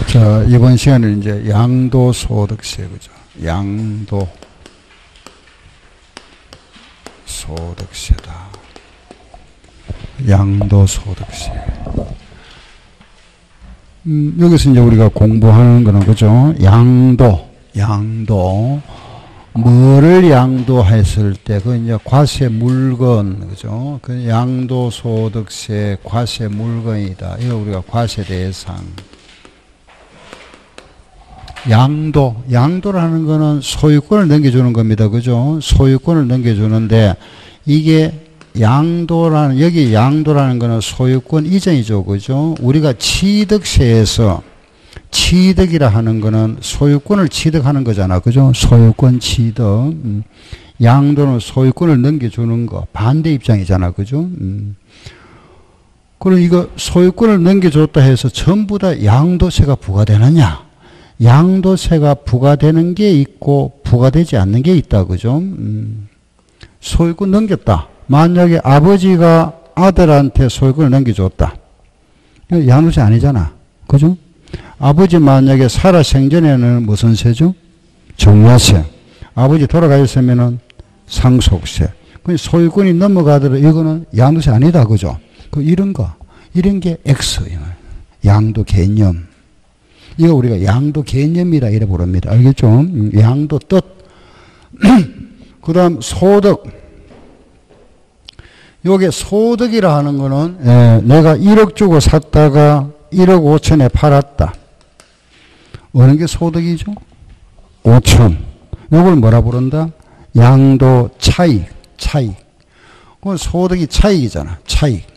자, 이번 시간은 이제 양도소득세, 그죠? 양도소득세다. 양도소득세. 여기서 이제 우리가 공부하는 거는, 그죠? 양도. 뭐를 양도했을 때, 그 이제 과세 물건, 그죠? 그 양도소득세 과세 물건이다. 이거 우리가 과세 대상. 양도라는 거는 소유권을 넘겨주는 겁니다. 그죠? 소유권을 넘겨주는데, 이게 여기 양도라는 거는 소유권 이전이죠. 그죠? 우리가 취득세에서 취득이라 하는 거는 소유권을 취득하는 거잖아. 그죠? 소유권 취득. 양도는 소유권을 넘겨주는 거. 반대 입장이잖아. 그죠? 그럼 이거 소유권을 넘겨줬다 해서 전부 다 양도세가 부과되느냐? 양도세가 부과되는 게 있고 부과되지 않는 게 있다. 그죠? 소유권 넘겼다. 만약에 아버지가 아들한테 소유권을 넘겨줬다. 양도세 아니잖아. 그죠? 아버지 만약에 살아 생전에는 무슨 세죠? 증여세. 아버지 돌아가셨으면은 상속세. 소유권이 넘어가더라도 이거는 양도세 아니다. 그죠? 이런 게 X. 양도 개념. 이거 우리가 양도 개념이라 이래 부릅니다. 알겠죠? 양도 뜻. 그 다음 소득. 요게 소득이라 하는 거는, 내가 1억 주고 샀다가 1억 5천에 팔았다. 어느 게 소득이죠? 5천. 요걸 뭐라 부른다? 양도 차익. 그건 소득이 차익이잖아. 차익.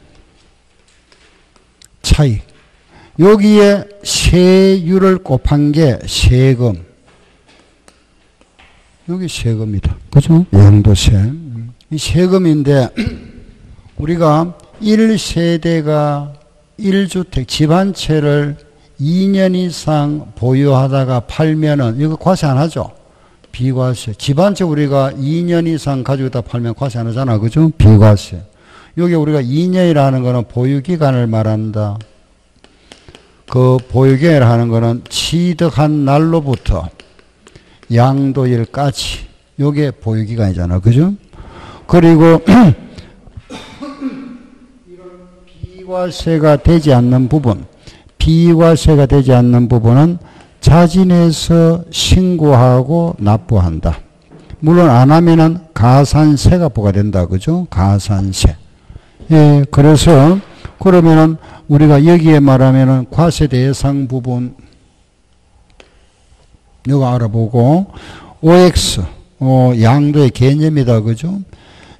여기에 세율을 곱한 게 세금. 여기 세금이다. 그죠? 양도세. 이 세금인데, 우리가 1세대가 1주택 집안채를 2년 이상 보유하다가 팔면은, 이거 과세 안 하죠? 비과세. 집안채 우리가 2년 이상 가지고 있다 팔면 과세 안 하잖아. 그죠? 비과세. 여기 우리가 2년이라는 거는 보유기간을 말한다. 그 보유기간이라 하는 거는 취득한 날로부터 양도일까지. 요게 보유기간이잖아. 그죠? 그리고 비과세가 되지 않는 부분은 자진해서 신고하고 납부한다. 물론 안 하면은 가산세가 부과된다. 그죠? 가산세. 예, 그래서 그러면은 우리가 여기에 말하면은 과세 대상 부분 이거 알아보고 OX 양도의 개념이다. 그죠?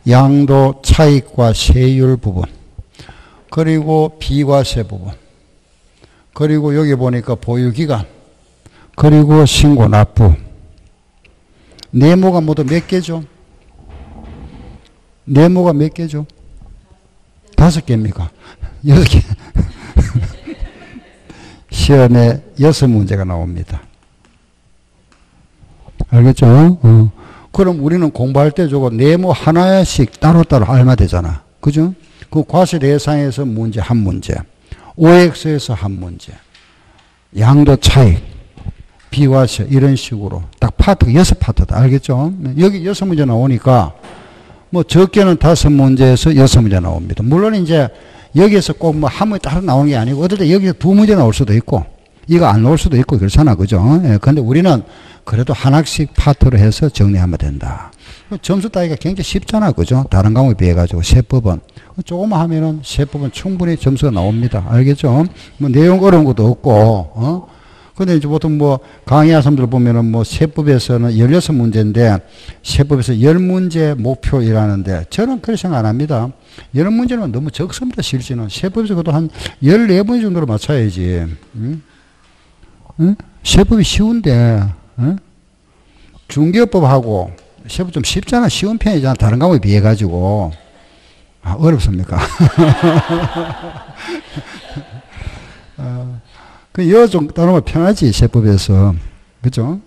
양도 차익과 세율 부분. 그리고 비과세 부분. 그리고 여기 보니까 보유기간. 그리고 신고 납부. 네모가 모두 몇 개죠? 네모가 몇 개죠? 5개입니까? 6개. 시험에 6문제가 나옵니다. 알겠죠? 그럼 우리는 공부할 때 저거 네모 하나씩 따로따로 알면 되잖아. 그죠? 그 과세 대상에서 문제 한 문제. OX에서 한 문제. 양도 차익. 비과세. 이런 식으로. 딱 파트가 6파트다. 알겠죠? 여기 6문제 나오니까 뭐 적게는 5문제에서 6문제 나옵니다. 물론 이제 여기에서 꼭 뭐 한 문제 따로 나오는 게 아니고 어떨 때 여기서 2문제 나올 수도 있고 이거 안 나올 수도 있고 그렇잖아. 그죠? 예, 근데 우리는 그래도 하나씩 파트로 해서 정리하면 된다. 점수 따기가 굉장히 쉽잖아. 그죠? 다른 과목에 비해 가지고 세법은 조금만 하면은 세법은 충분히 점수가 나옵니다. 알겠죠? 뭐 내용 어려운 것도 없고 근데 이제 보통 뭐 강의하는 사람들 보면은 뭐 세법에서는 16문제인데 세법에서 10문제 목표이라는데 저는 그렇게 생각 안 합니다. 10문제는 너무 적습니다. 실제는. 세법에서 그것도 한 14문제 정도로 맞춰야지. 응? 세법이 쉬운데 중개업법하고 세법 좀 쉽잖아. 쉬운 편이잖아. 다른 과목에 비해 가지고. 아, 어렵습니까? 여 좀 따르면 편하지, 세법에서. 그죠?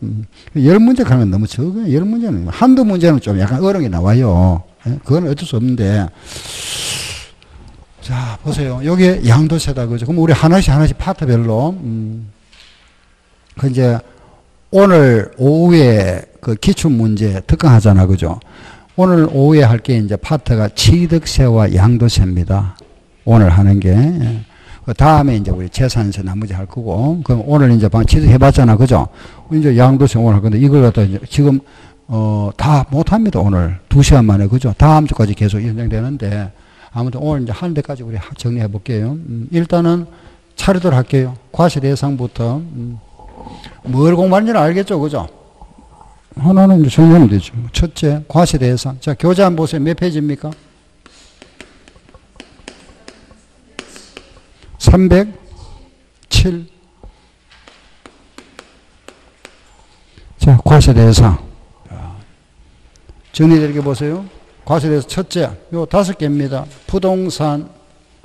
10문제 가면 너무 적어요. 10문제는. 한두 문제는 좀 약간 어려운 게 나와요. 그건 어쩔 수 없는데. 자, 보세요. 여기 양도세다. 그죠? 그럼 우리 하나씩 파트별로. 그 이제 오늘 오후에 그 기출문제 특강하잖아. 그죠? 오늘 오후에 할 게 이제 파트가 취득세와 양도세입니다. 오늘 하는 게. 그 다음에 이제 우리 재산세 나머지 할 거고. 그럼 오늘 이제 방 취득해봤잖아. 그죠? 이제 양도세 오늘 할 건데 이걸 갖다 이제 지금, 다 못합니다. 오늘. 2시간 만에. 그죠? 다음 주까지 계속 연장되는데. 아무튼 오늘 이제 하는 데까지 우리 정리해 볼게요. 일단은 차례대로 할게요. 과세 대상부터. 뭘 공부하는지는 알겠죠? 그죠? 하나는 이제 정리하면 되죠. 첫째, 과세 대상. 자, 교재 한번 보세요. 몇 페이지입니까? 307. 자, 과세 대상. 정리되게 보세요. 과세 대상 첫째, 요 5개입니다. 부동산,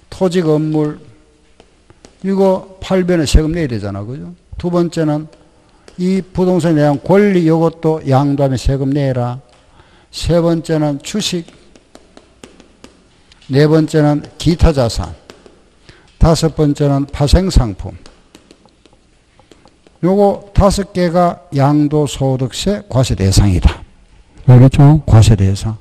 토지 건물, 이거 팔면에 세금 내야 되잖아. 그죠? 두 번째는 이 부동산에 대한 권리, 이것도 양도하면 세금 내라. 세 번째는 주식. 네 번째는 기타 자산. 다섯 번째는 파생상품. 요거 5개가 양도소득세 과세 대상이다. 알겠죠? 과세 대상.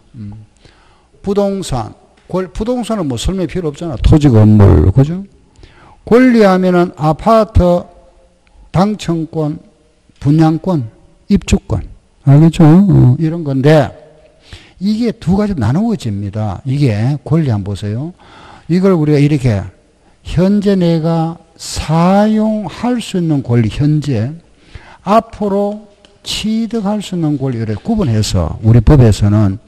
부동산. 부동산은 뭐 설명이 필요 없잖아. 토지 건물. 그죠? 권리하면은 아파트, 당첨권, 분양권, 입주권. 알겠죠? 이런 건데, 이게 두 가지 나누어집니다. 이게 권리 한번 보세요. 이걸 우리가 이렇게, 현재 내가 사용할 수 있는 권리, 현재, 앞으로 취득할 수 있는 권리를 구분해서, 우리 법에서는,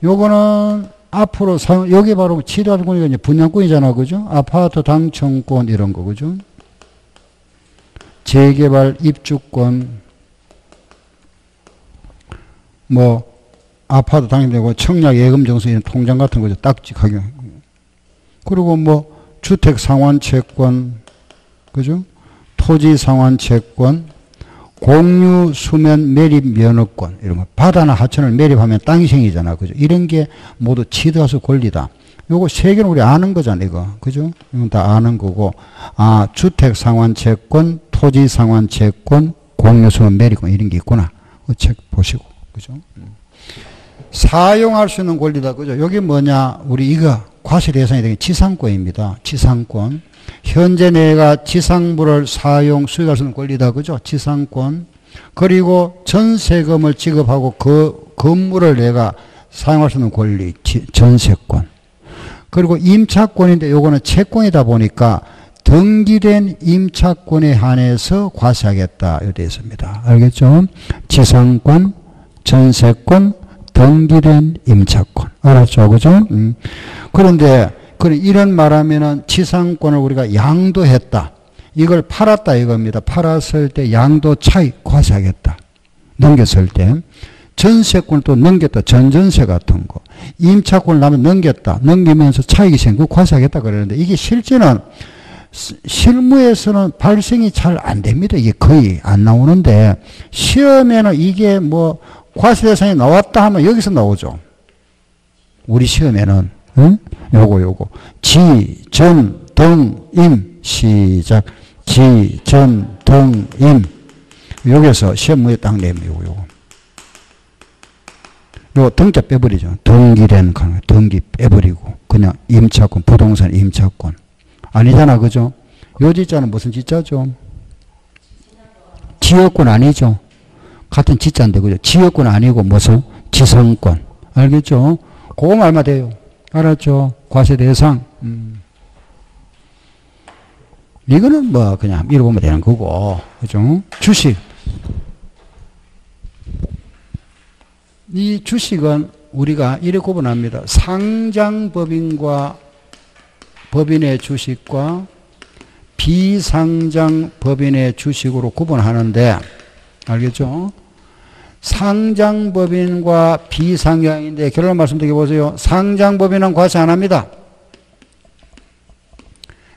요거는 앞으로 사용, 여기 바로 취득할 권리가 이제 분양권이잖아. 그죠? 아파트 당첨권, 이런 거. 그죠? 재개발 입주권, 뭐 아파트 당첨되고 청약 예금 정수 이런 통장 같은 거죠. 딱지하게. 그리고 뭐 주택 상환 채권, 그죠? 토지 상환 채권, 공유 수면 매립 면허권, 이런 거. 바다나 하천을 매립하면 땅이 생기잖아. 그죠? 이런 게 모두 취득해서 권리다. 요거 세 개는 우리 아는 거잖아, 이거. 그죠? 이건 다 아는 거고. 아, 주택 상환 채권, 토지 상환 채권, 공유 수면 매립권, 이런 게 있구나. 그 책 보시고. 그죠? 사용할 수 있는 권리다. 그죠? 여기 뭐냐? 우리 이거 과세 대상이 되게 지상권입니다. 지상권. 현재 내가 지상물을 사용, 수익할 수 있는 권리다. 그죠? 지상권. 그리고 전세금을 지급하고 그 건물을 내가 사용할 수 있는 권리, 전세권. 그리고 임차권인데 요거는 채권이다 보니까 등기된 임차권에 한해서 과세하겠다. 이렇게 되어 있습니다. 알겠죠? 지상권, 전세권, 등기된 임차권. 알았죠? 그죠? 그런데 이런 말하면은 지상권을 우리가 양도했다. 이걸 팔았다 이겁니다. 팔았을 때 양도 차익 과세하겠다. 넘겼을 때. 전세권을 또 넘겼다. 전전세 같은 거. 임차권을 나면 넘겼다. 넘기면서 차익이 생기고 과세하겠다 그러는데 이게 실제는 실무에서는 발생이 잘 안 됩니다. 이게 거의 안 나오는데 시험에는 이게 뭐 과세 대상이 나왔다 하면 여기서 나오죠. 우리 시험에는. 응? 요거. 지, 전, 등, 임. 시작. 지, 전, 등, 임. 여기서 시험문에 딱 내면 요거. 요 등자 빼버리죠. 등기된 거, 등기 빼버리고. 그냥 임차권, 부동산 임차권. 아니잖아. 그죠? 요 지자는 무슨 지자죠? 지역권 아니죠? 같은 지자인데, 그죠? 지역권 아니고 무슨? 지상권. 알겠죠? 그거 말만 돼요. 알았죠? 과세 대상. 이거는 뭐 그냥 읽어보면 되는 거고. 그죠? 주식. 이 주식은 우리가 이렇게 구분합니다. 상장법인과 법인의 주식과 비상장법인의 주식으로 구분하는데, 알겠죠? 상장법인과 비상장인데 결론 말씀드려 보세요. 상장법인은 과세 안 합니다.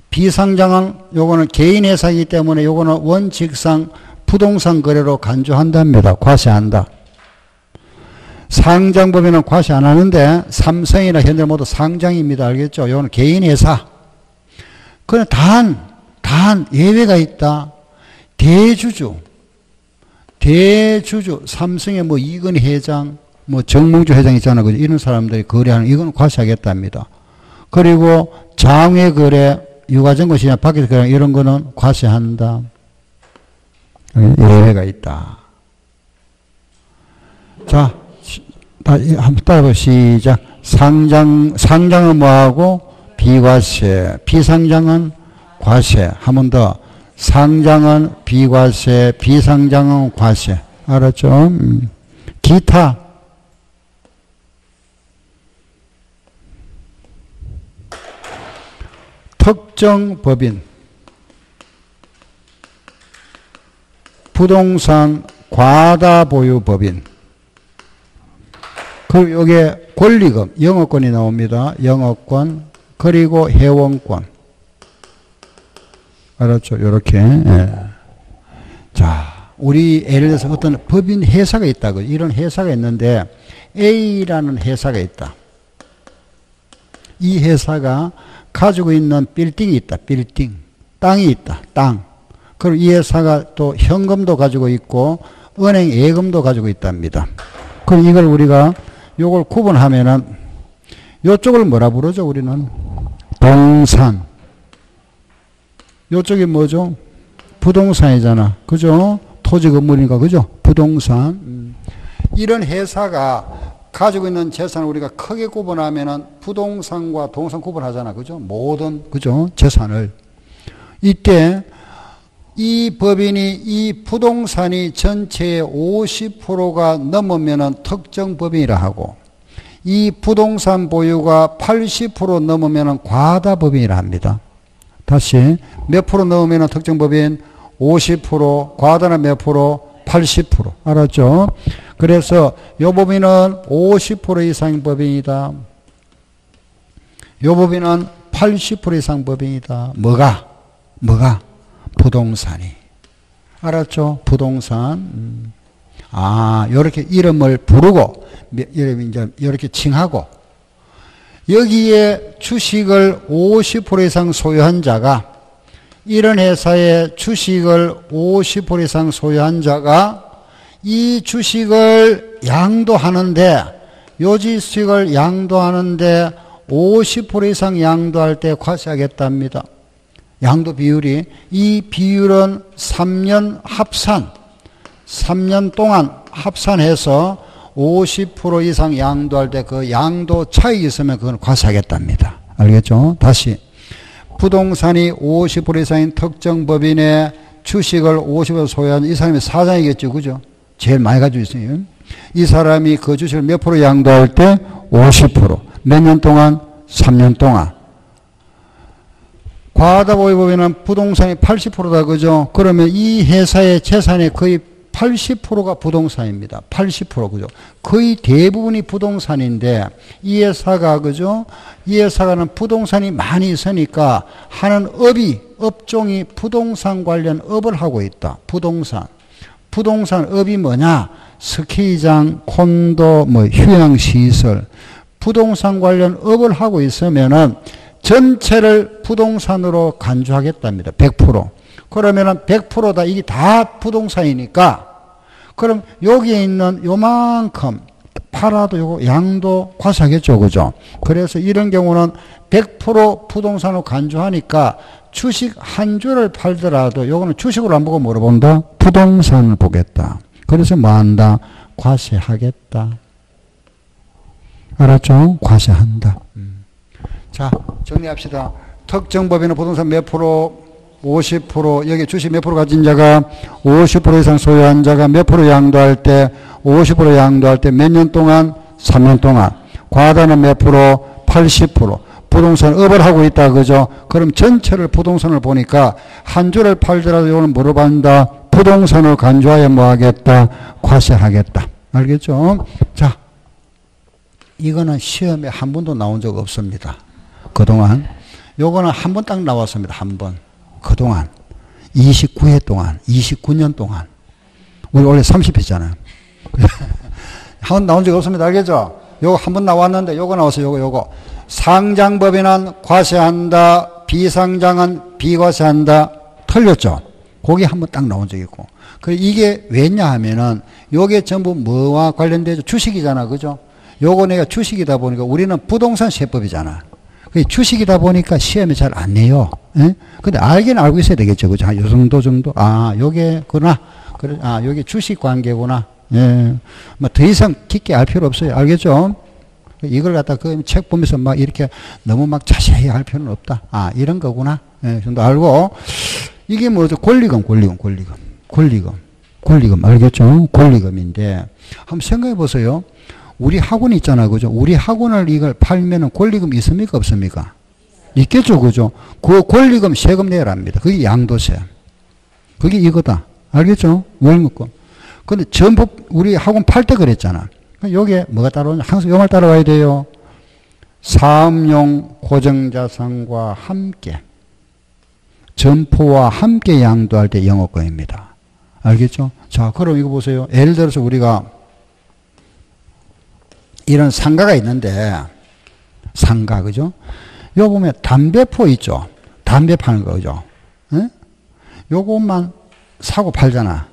비상장은 요거는 개인회사이기 때문에 요거는 원칙상 부동산 거래로 간주한답니다. 과세한다. 상장법인은 과세 안 하는데 삼성이나 현대 모두 상장입니다. 알겠죠? 요거는 개인회사. 그런데 단 예외가 있다. 대주주. 대주주, 삼성의 뭐 이건희 회장, 뭐 정몽주 회장 있잖아. 그죠? 이런 사람들이 거래하는, 이건 과세하겠답니다. 그리고 장외 거래, 유가증권 시장 밖에서 거래, 이런 거는 과세한다. 예외가 있다. 자, 한번 따라해보 시작. 상장은 뭐하고? 비과세. 비상장은 과세. 한 번 더. 상장은 비과세, 비상장은 과세. 알았죠? 기타. 특정 법인. 부동산 과다 보유 법인. 그리고 여기에 권리금, 영업권이 나옵니다. 영업권, 그리고 회원권. 알았죠? 요렇게. 예. 자, 우리 예를 들어서 어떤 법인 회사가 있다고. 이런 회사가 있는데 A라는 회사가 있다. 이 회사가 가지고 있는 빌딩이 있다. 빌딩. 땅이 있다. 땅. 그리고 이 회사가 또 현금도 가지고 있고 은행 예금도 가지고 있답니다. 그럼 이걸 우리가 요걸 구분하면은 요쪽을 뭐라 부르죠? 우리는 동산. 요쪽이 뭐죠? 부동산이잖아. 그죠? 토지 건물이니까 그죠? 부동산. 이런 회사가 가지고 있는 재산을 우리가 크게 구분하면은 부동산과 동산 구분하잖아. 그죠? 모든 그죠? 재산을. 이때 이 법인이 이 부동산이 전체의 50%가 넘으면은 특정 법인이라 하고 이 부동산 보유가 80% 넘으면은 과다 법인이라 합니다. 다시 몇 프로 넘으면은 특정 법인 50%, 과다는 몇 프로? 80%. 알았죠? 그래서 요 법인은 50% 이상 법인이다. 요 법인은 80% 이상 법인이다. 뭐가? 부동산이. 알았죠? 부동산. 요렇게 이름을 부르고, 이렇게 칭하고, 여기에 주식을 50% 이상 소유한 자가, 이런 회사의 주식을 50% 이상 소유한 자가 이 주식을 양도하는데, 요 주식을 양도하는데 50% 이상 양도할 때 과세하겠답니다. 양도 비율이, 이 비율은 3년 합산, 3년 동안 합산해서 50% 이상 양도할 때 그 양도 차익이 있으면 그건 과세하겠답니다. 알겠죠? 다시. 부동산이 50% 이상인 특정 법인의 주식을 50% 소유한 이 사람이 사장이겠죠. 그죠? 제일 많이 가지고 있어요. 이 사람이 그 주식을 몇 프로 양도할 때? 50%. 몇 년 동안? 3년 동안. 과다 보유 법인은 부동산이 80%다. 그죠? 그러면 이 회사의 재산의 거의 80%가 부동산입니다. 80% 그죠? 거의 대부분이 부동산인데 이 회사가 그죠? 이 회사가는 부동산이 많이 있으니까 하는 업종이 부동산 관련 업을 하고 있다. 부동산 업이 뭐냐? 스키장, 콘도, 휴양시설, 부동산 관련 업을 하고 있으면은 전체를 부동산으로 간주하겠답니다. 100%. 그러면은 100%다. 이게 다 부동산이니까 그럼 여기에 있는 요만큼 팔아도 요거 양도 과세하겠죠. 그죠? 그래서 이런 경우는 100% 부동산으로 간주하니까 주식 한 주를 팔더라도 요거는 주식으로 안 보고 뭐로 본다? 부동산을 보겠다. 그래서 뭐 한다? 과세하겠다. 알았죠? 과세한다. 자, 정리합시다. 특정 법인은 부동산 몇 프로? 50%, 여기 주식 몇 프로 가진 자가 50% 이상 소유한 자가 몇 프로 양도할 때, 50% 양도할 때 몇 년 동안? 3년 동안. 과다는 몇 프로? 80%. 부동산 업을 하고 있다. 그죠? 그럼 전체를 부동산을 보니까 한 주를 팔더라도 이거는 뭐로 받는다? 부동산을 간주하여 뭐 하겠다? 과세하겠다. 알겠죠? 자, 이거는 시험에 한 번도 나온 적 없습니다. 그동안. 요거는 한 번 딱 나왔습니다. 한 번. 그동안 29회 동안 29년 동안 우리 원래 30회잖아요. 한 번 나온 적 없습니다. 알겠죠? 요거 한 번 나왔는데 요거 나왔어요. 요거 상장법인은 과세한다. 비상장은 비과세한다. 틀렸죠? 그게 한번 딱 나온 적이 있고. 그 이게 왜냐 하면은 요게 전부 뭐와 관련되죠? 주식이잖아. 그죠? 요거 내가 주식이다 보니까 우리는 부동산 세법이잖아. 그 주식이다 보니까 시험에 잘 안 내요. 예? 근데 알긴 알고 있어야 되겠죠. 그죠? 요 정도. 아, 요게구나. 그래, 아, 요게 주식 관계구나. 예. 뭐 더 이상 깊게 알 필요 없어요. 알겠죠? 이걸 갖다 그 책 보면서 막 이렇게 너무 막 자세히 할 필요는 없다. 아, 이런 거구나. 예, 정도 알고. 이게 뭐죠? 권리금. 알겠죠? 권리금인데. 한번 생각해 보세요. 우리 학원 있잖아. 그죠? 우리 학원을 이걸 팔면은 권리금 있습니까? 없습니까? 있겠죠. 그죠? 그 권리금 세금 내라합니다. 그게 양도세. 그게 이거다. 알겠죠? 월급금. 근데 전부 우리 학원 팔 때 그랬잖아. 요게 뭐가 따라오냐? 항상 요말 따라와야 돼요. 사업용 고정자산과 함께. 점포와 함께 양도할 때 영업권입니다. 알겠죠? 자, 그럼 이거 보세요. 예를 들어서 우리가 이런 상가가 있는데, 상가, 그죠? 요 보면 담배포 있죠? 담배 파는 거, 그죠? 예? 요것만 사고 팔잖아.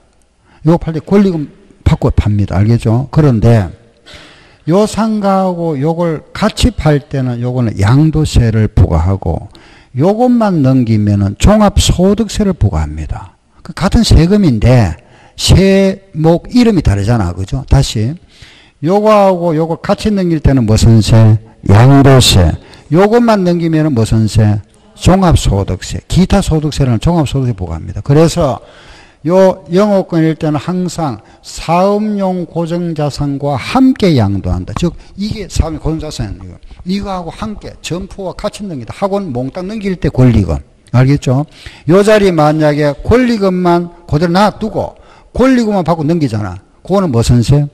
요거 팔 때 권리금 받고 팝니다. 알겠죠? 그런데 요 상가하고 요걸 같이 팔 때는 요거는 양도세를 부과하고 요것만 넘기면은 종합소득세를 부과합니다. 그 같은 세금인데 세목 이름이 다르잖아. 그죠? 다시. 요거하고 요거 같이 넘길 때는 무슨 세? 양도세. 요것만 넘기면은 무슨 세? 종합소득세. 기타 소득세는 종합소득세 부과합니다. 그래서 요 영업권일 때는 항상 사업용 고정자산과 함께 양도한다. 즉 이게 사업용 고정자산이에요. 이거하고 함께 점포와 같이 넘기다. 학원 몽땅 넘길 때 권리금. 알겠죠? 요 자리 만약에 권리금만 그대로 놔두고 권리금만 받고 넘기잖아. 그거는 무슨 세?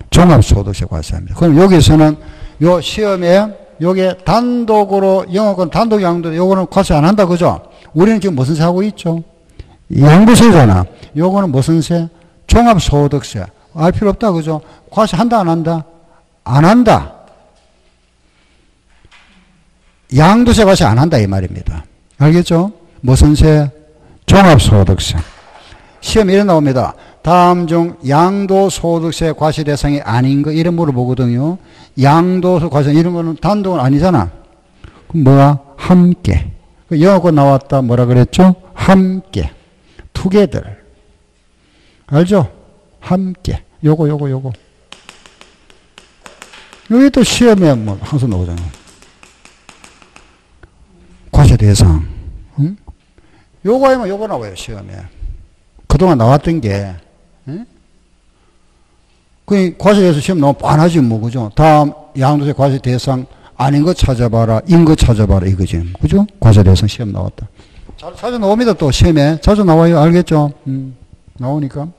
종합소득세 과세합니다. 그럼 여기서는 요 시험에 요게 단독으로 영업권 단독 양도 요거는 과세 안 한다. 그죠? 우리는 지금 무슨 세 하고 있죠? 양도세잖아. 요거는 무슨 세? 종합소득세. 알 필요 없다. 그죠? 과세 한다, 안 한다? 안 한다. 양도세 과세 안 한다. 이 말입니다. 알겠죠? 무슨 세? 종합소득세. 시험에 이래 나옵니다. 다음 중 양도소득세 과세 대상이 아닌 거 이런 물어보거든요. 양도소 과세 이런 거는 단독은 아니잖아. 그럼 뭐야? 함께. 영어권 나왔다. 뭐라 그랬죠? 함께. together. 알죠? 함께. 요거. 여기 또 시험에 뭐 항상 나오잖아. 과세 대상. 응? 요거 하면 요거 나와요, 시험에. 그동안 나왔던 게. 응? 그 과세 대상 시험 너무 뻔하지 뭐, 그죠? 다음 양도세 과세 대상 아닌 거 찾아봐라, 인 거 찾아봐라, 이거지. 그죠? 과세 대상 시험 나왔다. 자주 나옵니다, 또 시험에. 자주 나와요, 알겠죠? 나오니까.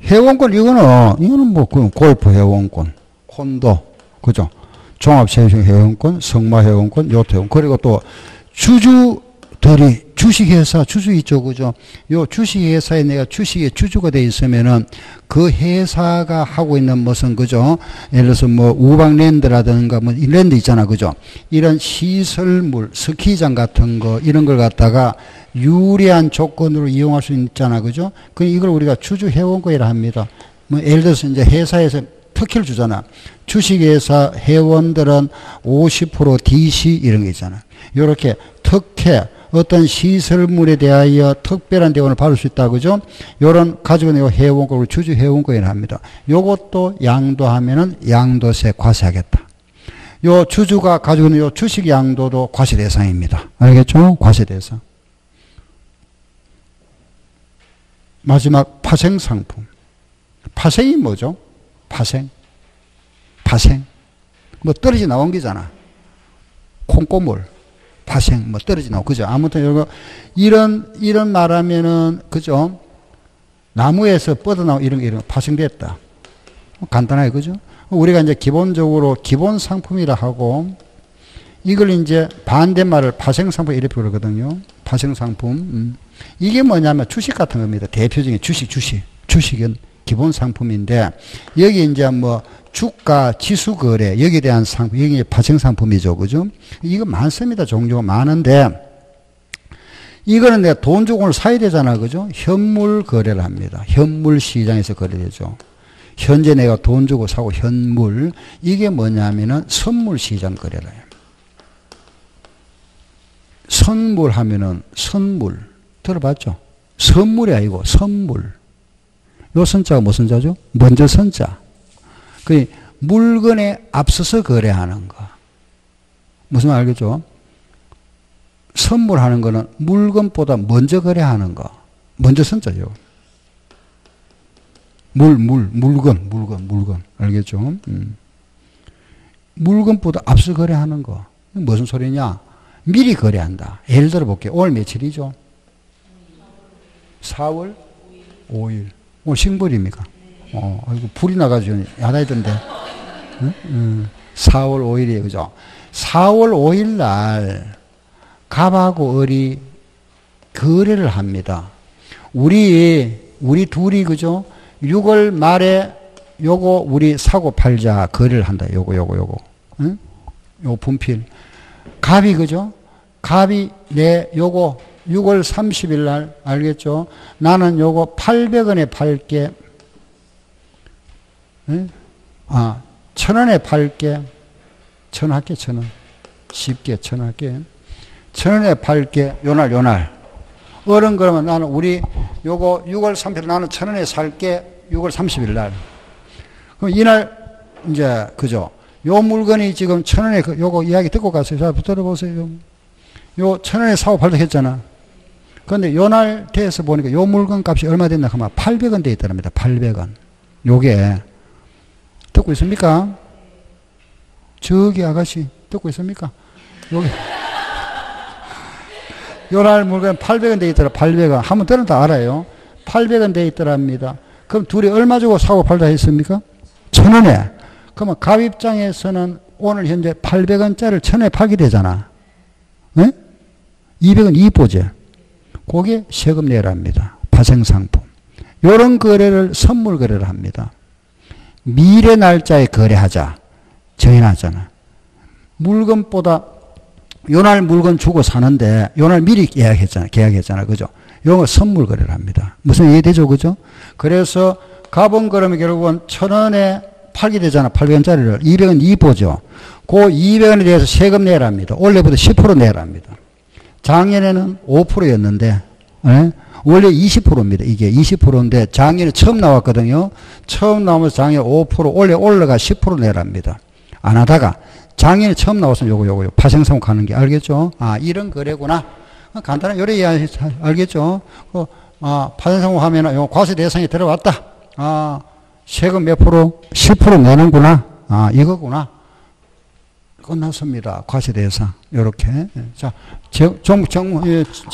회원권, 이거는 뭐, 골프 회원권, 콘도, 그죠? 종합세금 회원권, 성마 회원권, 요트 회원권, 그리고 또 주주들이 주식회사, 주주 있죠, 그죠? 요 주식회사에 내가 주식의 주주가 돼 있으면은 그 회사가 하고 있는 무슨, 그죠? 예를 들어서 뭐 우방랜드라든가 뭐 이 랜드 있잖아, 그죠? 이런 시설물, 스키장 같은 거, 이런 걸 갖다가 유리한 조건으로 이용할 수 있잖아, 그죠? 그 이걸 우리가 주주 회원권이라 합니다. 뭐 예를 들어서 이제 회사에서 특혜를 주잖아. 주식회사 회원들은 50% DC 이런 게 있잖아. 요렇게 특혜, 어떤 시설물에 대하여 특별한 대우를 받을 수 있다. 그죠? 요런 가지고 있는 회원권을 주주 회원권이라 합니다. 요것도 양도하면은 양도세 과세하겠다. 요 주주가 가지고 있는 요 주식 양도도 과세 대상입니다. 알겠죠? 과세 대상. 마지막 파생 상품. 파생이 뭐죠? 파생. 뭐 떨어지 나온 게잖아. 콩고물. 파생, 뭐 떨어지 나오고, 그죠? 아무튼 요거, 이런 말하면은, 그죠? 나무에서 뻗어나오고 이런 파생됐다. 간단하게, 그죠? 우리가 이제 기본적으로 기본 상품이라 하고, 이걸 이제 반대말을 파생 상품 이렇게 부르거든요. 파생 상품. 이게 뭐냐면 주식 같은 겁니다. 대표적인 주식은 기본 상품인데, 여기 이제 뭐, 주가, 지수 거래, 여기에 대한 상품, 여기 파생 상품이죠. 그죠? 이거 많습니다. 종류가 많은데, 이거는 내가 돈 주고 오늘 사야 되잖아. 그죠? 현물 거래를 합니다. 현물 시장에서 거래되죠. 현재 내가 돈 주고 사고 현물. 이게 뭐냐면은 선물 시장 거래를 해요. 선물 하면은 선물. 들어봤죠? 선물이 아니고 선물. 요 선자가 무슨 자죠? 먼저 선자. 그 물건에 앞서서 거래하는 거. 무슨 말 알겠죠? 선물하는 거는 물건보다 먼저 거래하는 거. 먼저 선자죠. 물건. 알겠죠? 물건보다 앞서 거래하는 거. 무슨 소리냐? 미리 거래한다. 예를 들어 볼게요. 오늘 며칠이죠? 4월 5일. 오늘 식물입니까? 아이고, 불이 나가지고 야단이던데. 4월 5일이에요. 그죠? 4월 5일 날 갑하고 을이 거래를 합니다. 우리 둘이, 그죠? 6월 말에 요거 우리 사고 팔자 거래를 한다. 요거. 응? 요 분필. 갑이, 그죠? 갑이 요거 6월 30일 날, 알겠죠? 나는 요거 800원에 팔게. 응? 1,000원에 팔게. 1,000원 할게, 1,000원. 쉽게 1,000원 할게. 1,000원에 팔게. 요날. 어른 그러면 나는 우리 요거 6월 30일 나는 1,000원에 살게. 6월 30일 날. 그럼 이날, 이제, 그죠? 요 물건이 지금 1,000원에, 요거 이야기 듣고 갔어요. 자, 들어보세요. 요 1,000원에 사고 팔도 했잖아. 그런데 요 날 돼서 보니까 요 물건 값이 얼마 됐나 하면 800원 돼 있더랍니다. 800원. 요게. 듣고 있습니까? 저기 아가씨, 듣고 있습니까? 여기. 요 날 물건 800원 돼 있더라. 800원. 한번 들은 다 알아요. 800원 돼 있더랍니다. 그럼 둘이 얼마 주고 사고 팔다 했습니까? 1,000원에. 그러면 갑 입장에서는 오늘 현재 800원짜리를 1,000원에 팔게 되잖아. 네? 200원 이익보제. 그게 세금 내랍니다. 파생상품. 요런 거래를 선물 거래를 합니다. 미래 날짜에 거래하자. 정해놨잖아. 물건보다 요날 물건 주고 사는데 요날 미리 계약했잖아. 그죠? 요거 선물 거래를 합니다. 무슨 이해되죠? 그죠? 그래서 갑은 그러면 결국은 1,000원에 팔게 되잖아. 800원짜리를. 200원 이익보죠. 그 200원에 대해서 세금 내랍니다. 올해부터 10% 내랍니다. 작년에는 5%였는데, 예? 원래 20%입니다. 이게 20%인데 작년에 처음 나왔거든요. 처음 나오면서 작년에 5%, 올해 올라가 10% 내랍니다. 안 하다가 작년에 처음 나왔으면 요거 파생상품 가는 게 알겠죠? 이런 거래구나. 간단한 요래 이야기 알겠죠? 파생상품 하면은 요 과세 대상에 들어왔다. 세금 몇 프로? 10% 내는구나. 이거구나. 끝났습니다. 과세 대상. 요렇게. 자, 제목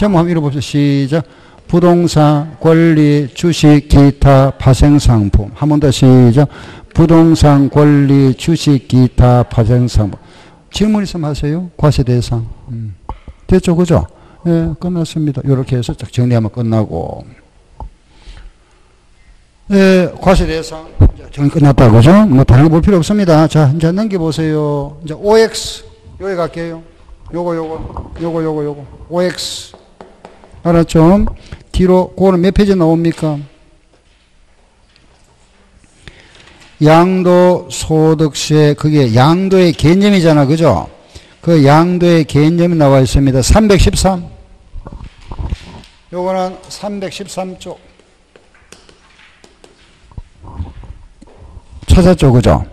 한번 읽어봅시다. 시작. 부동산, 권리, 주식, 기타, 파생상품. 한 번 더 시작. 부동산, 권리, 주식, 기타, 파생상품. 질문 있으면 하세요. 과세 대상. 됐죠? 그죠? 예, 끝났습니다. 요렇게 해서 딱 정리하면 끝나고. 예, 과세 대상. 정리 끝났다. 그죠? 뭐 다른 거 볼 필요 없습니다. 자, 이제 넘겨보세요. 이제 OX. 여기 갈게요. 요거. OX. 알았죠? 뒤로, 그거는 몇 페이지 나옵니까? 양도소득세, 그게 양도의 개념이잖아. 그죠? 그 양도의 개념이 나와 있습니다. 313. 요거는 313쪽. 찾았죠? 그죠?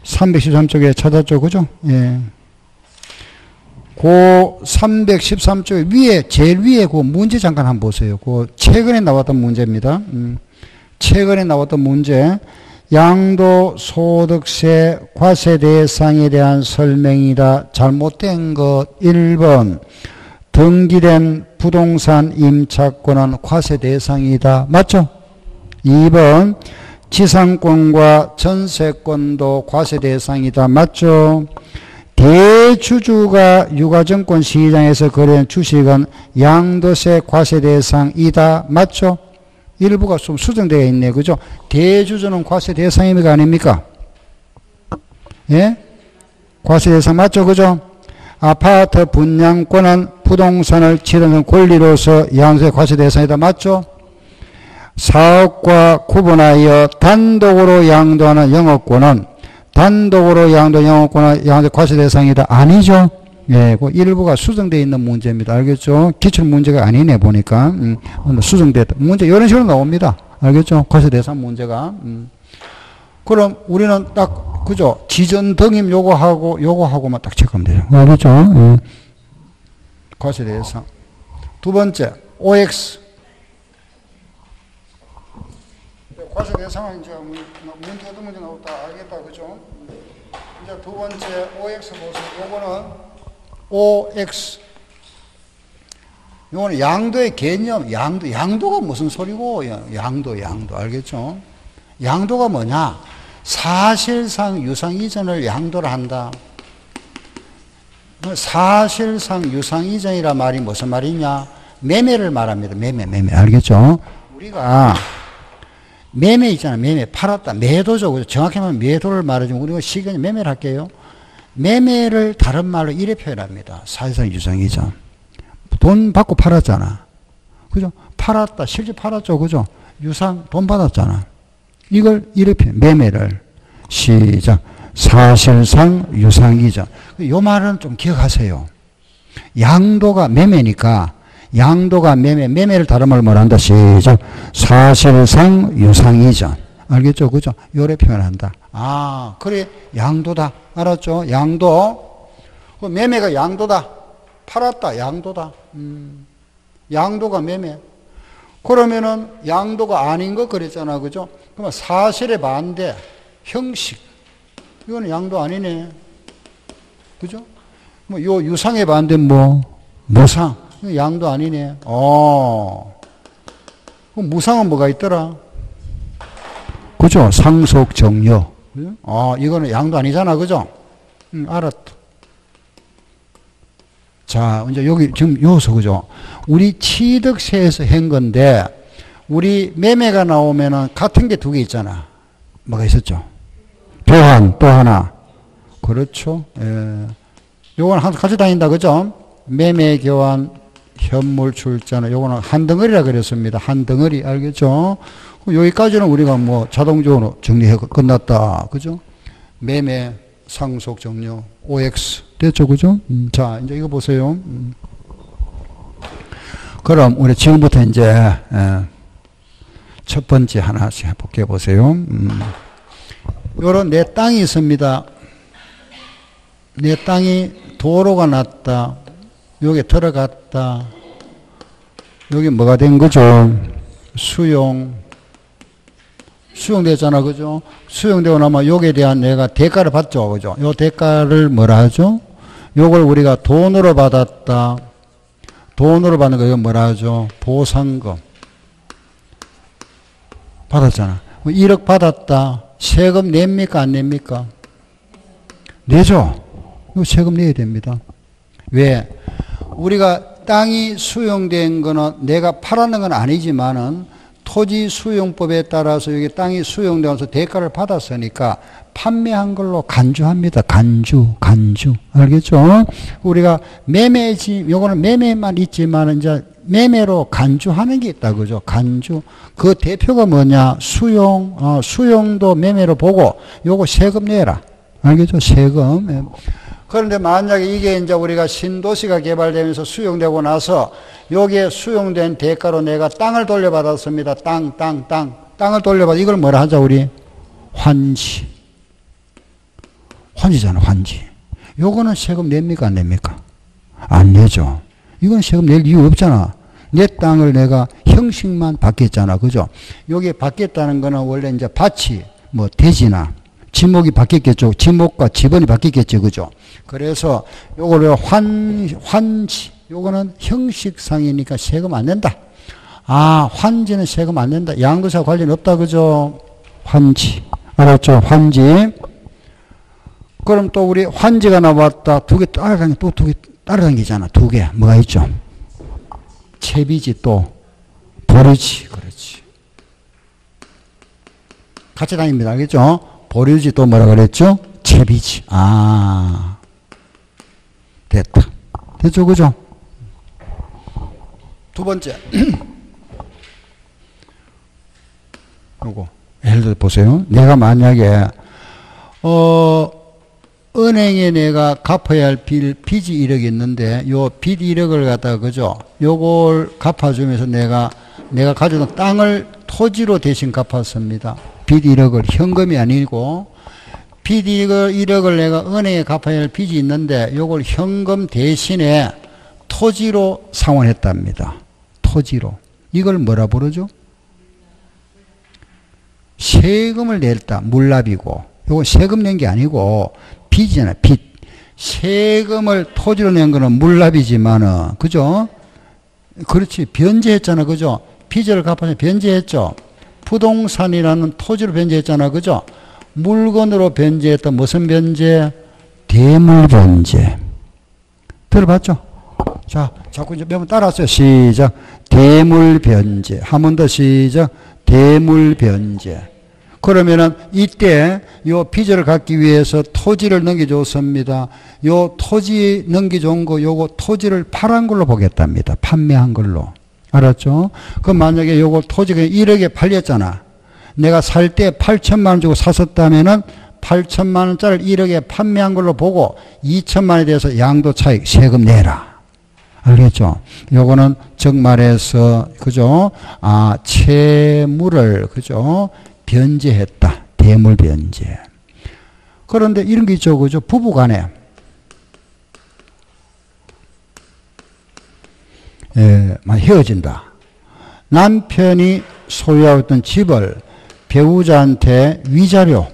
313쪽에 찾았죠? 그죠? 예. 그 313쪽 위에, 제일 위에 그 문제 잠깐 한번 보세요. 그 최근에 나왔던 문제입니다. 최근에 나왔던 문제. 양도소득세 과세 대상에 대한 설명이다. 잘못된 것 1번. 등기된 부동산 임차권은 과세 대상이다. 맞죠? 2번. 지상권과 전세권도 과세 대상이다. 맞죠? 대주주가 유가증권 시장에서 거래한 주식은 양도세 과세 대상이다. 맞죠? 일부가 좀 수정되어 있네. 그죠? 대주주는 과세 대상입니까? 아닙니까? 예? 과세 대상 맞죠? 그죠? 아파트 분양권은 부동산을 취득하는 권리로서 양도세 과세 대상이다. 맞죠? 사업과 구분하여 단독으로 양도하는 영업권은 단독으로 양도 영업권은 양도세 과세 대상이다. 아니죠? 예, 그 일부가 수정되어 있는 문제입니다. 알겠죠? 기출 문제가 아니네 보니까. 수정됐다. 문제 이런 식으로 나옵니다. 알겠죠? 과세 대상 문제가. 그럼 우리는 딱 그죠? 지전 등임 요거하고만 딱 체크하면 돼요. 알겠죠? 예. 과세 대상. 두 번째 OX. 과세 대상은 이제 문제 어떤 문제 나오고 다 알겠다. 그죠? 이제 두 번째 OX 보세요. 요거는 OX. 요거는 양도의 개념, 양도가 무슨 소리고, 양도. 알겠죠? 양도가 뭐냐? 사실상 유상 이전을 양도를 한다. 사실상 유상 이전이란 말이 무슨 말이냐? 매매를 말합니다. 매매. 알겠죠? 우리가 매매 있잖아. 매매. 팔았다. 매도죠. 정확히 말하면 매도를 말하지만 우리가 시간에 매매를 할게요. 매매를 다른 말로 이래 표현합니다. 사실상 유상이전. 돈 받고 팔았잖아. 그죠? 팔았다. 실제 팔았죠. 그죠? 유상 돈 받았잖아. 이걸 이래 표현. 매매를. 시작. 사실상 유상이전. 요 말은 좀 기억하세요. 양도가 매매니까 양도가 매매를 다른 말로 뭐란다. 시작. 사실상 유상이전. 알겠죠? 그죠? 요래 표현한다. 아, 그래. 양도다. 알았죠? 양도. 매매가 양도다. 팔았다. 양도다. 양도가 매매. 그러면은 양도가 아닌 거 그랬잖아. 그죠? 그러면 사실의 반대. 형식. 이거는 양도 아니네. 그죠? 뭐, 요 유상의 반대 무상. 양도 아니네. 그럼 무상은 뭐가 있더라? 그죠? 상속 정려. 이거는 양도 아니잖아. 그죠? 알았다. 자, 이제 여기 지금 요소, 그죠? 우리 취득세에서 한 건데, 우리 매매가 나오면은 같은 게 두 개 있잖아. 뭐가 있었죠? 교환, 또 하나. 그렇죠? 예. 요건 같이 다닌다. 그죠? 매매, 교환, 현물 출자는 요거는 한 덩어리라 그랬습니다. 한 덩어리. 알겠죠? 여기까지는 우리가 자동적으로 정리해 끝났다. 그죠? 매매, 상속 정려, OX. 됐죠? 그죠? 자, 이제 이거 보세요. 그럼 우리 지금부터 이제 첫 번째 하나씩 해볼게요. 보세요. 요런 내 땅이 있습니다. 내 땅이 도로가 났다. 여기 들어갔다. 여기 뭐가 된 거죠? 수용됐잖아. 그죠? 수용되고 나면 여기에 대한 내가 대가를 받죠. 그죠? 요 대가를 뭐라 하죠? 요걸 우리가 돈으로 받았다. 돈으로 받는 거 이거 뭐라 하죠? 보상금. 받았잖아. 1억 받았다. 세금 냅니까? 안 냅니까? 내죠. 이거 세금 내야 됩니다. 왜? 우리가 땅이 수용된 거는 내가 팔았는 건 아니지만은 토지 수용법에 따라서 여기 땅이 수용되면서 대가를 받았으니까 판매한 걸로 간주합니다. 간주. 알겠죠? 우리가 매매지, 요거는 매매만 있지만 이제 매매로 간주하는 게 있다. 그죠? 간주. 그 대표가 뭐냐? 수용도 매매로 보고 요거 세금 내라. 알겠죠? 세금. 그런데 만약에 이게 이제 우리가 신도시가 개발되면서 수용되고 나서 여기에 수용된 대가로 내가 땅을 돌려받았습니다. 땅을 돌려받아. 이걸 뭐라 하자, 우리? 환지잖아, 환지. 요거는 세금 냅니까, 안 냅니까? 안 내죠. 이건 세금 낼 이유 없잖아. 내 땅을 내가 형식만 바뀌었잖아. 그죠? 여기에 바뀌었다는 거는 원래 이제 밭이 대지나 지목이 바뀌었겠죠. 지목과 지번이 바뀌었겠죠. 그죠? 그래서 요거를 환지. 요거는 형식상이니까 세금 안 낸다. 아, 환지는 세금 안 낸다. 양도세 관련 없다. 그죠? 환지. 알았죠? 환지. 그럼 또 우리 환지가 나왔다. 두 개 따라다니, 또 두 개 따라다니잖아. 두 개. 뭐가 있죠? 채비지 또 보류지. 그렇지. 같이 다닙니다. 알겠죠? 보류지 또 뭐라 그랬죠? 채비지. 아. 됐다. 됐죠, 그죠? 두 번째. 요거. 예를 들어 보세요. 내가 만약에, 은행에 내가 갚아야 할 빚이 1억이 있는데, 요 빚 1억을 갖다가, 그죠? 요걸 갚아주면서 내가 가져온 땅을 토지로 대신 갚았습니다. 빚 1억을 현금이 아니고, 빚 1억을 내가 은행에 갚아야 할 빚이 있는데, 요걸 현금 대신에 토지로 상환했답니다. 토지로. 이걸 뭐라 부르죠? 세금을 냈다. 물납이고. 요거 세금 낸 게 아니고 빚이잖아요. 빚. 세금을 토지로 낸 거는 물납이지만은, 그죠? 그렇지. 변제했잖아. 그죠? 빚을 갚아서 변제했죠. 부동산이라는 토지로 변제했잖아. 그죠? 물건으로 변제했다. 무슨 변제? 대물 변제. 들어봤죠? 자, 자꾸 이제 몇 번 따라왔어요. 시작. 대물 변제. 한 번 더 시작. 대물 변제. 그러면은 이때 요 빚을 갚기 위해서 토지를 넘겨줬습니다. 요 토지 넘겨준 거 요거 토지를 팔은 걸로 보겠답니다. 판매한 걸로. 알았죠? 그럼 만약에 요거 토지가 1억에 팔렸잖아. 내가 살 때 8천만 원 주고 샀었다면은 8천만 원짜리 1억에 판매한 걸로 보고 2천만 원에 대해서 양도 차익 세금 내라. 알겠죠? 요거는 정말해서, 그죠? 채무를, 그죠? 변제했다. 대물 변제. 그런데 이런 게 있죠. 그죠? 부부 간에. 헤어진다. 남편이 소유하고 있던 집을 배우자한테 위자료,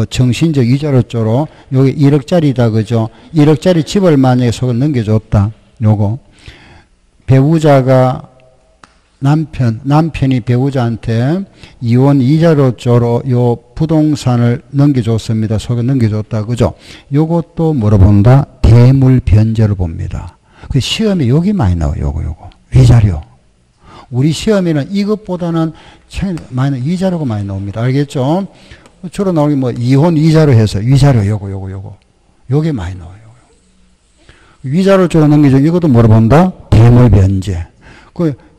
정신적 위자료 쪽으로, 요게 1억짜리다. 그죠? 1억짜리 집을 만약에 속을 넘겨줬다. 요거. 배우자가 남편이 배우자한테 이혼 이자료 쪽으로 요 부동산을 넘겨줬습니다. 속에 넘겨줬다. 그죠? 요것도 뭐로 본다? 대물 변제로 봅니다. 그 시험에 여기 많이 나와요. 요거. 위자료. 우리 시험에는 이것보다는 많이 위자료가 많이 나옵니다. 알겠죠? 주로 나오는 이혼 이자료 해서 위자료 요거. 요게 많이 나와요. 위자료 쪽으로 넘겨줘. 이것도 뭐로 본다? 대물 변제.